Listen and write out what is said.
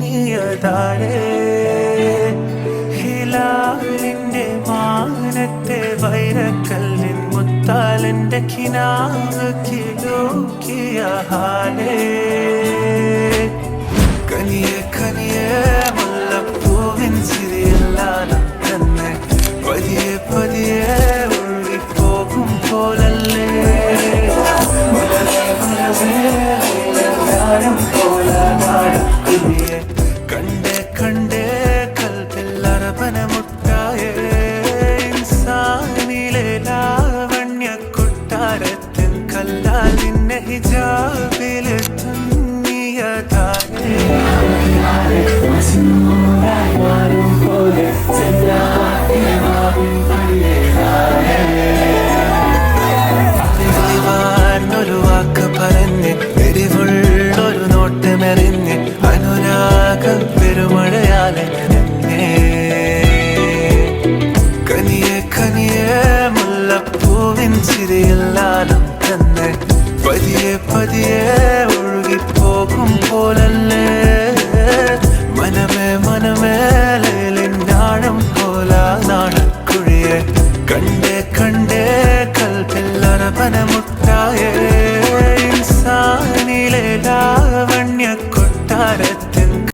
തൂങ്ങിയതാരേ ഹിലാലിന്റെ മാനത്തെ വൈരക്കല്ലിൻ മുത്താലെന്റെ കിനാവ് കിലോക്കിയ ഹാലേ കനിയെ കനിയെ മുല്ലപ്പൂവിൻ ചിരിയെല്ലാം തന്നെ പതിയെ പതിയെ ഒഴുകിപ്പോകും പോലല്ലേ കണ്ടേ കണ്ടേ കൽപ്പിൽ അറബനമുട്ടായേ ഇൻസാനിലെ ലാവണ്യ കൊട്ടാരത്തിൻ കല്ലാൽ നിന്നെ ഹിജാബിൽ തുന്നിയതായേ ഒരു വാക്ക് പറഞ്ഞ് എരിവുള്ളൊരു നോട്ടമെറിഞ്ഞ് അനുരാഗ പെരുമഴയാലെ കനിയെ കനിയെ മുല്ലപ്പൂവിൻ ചിരിയിൽ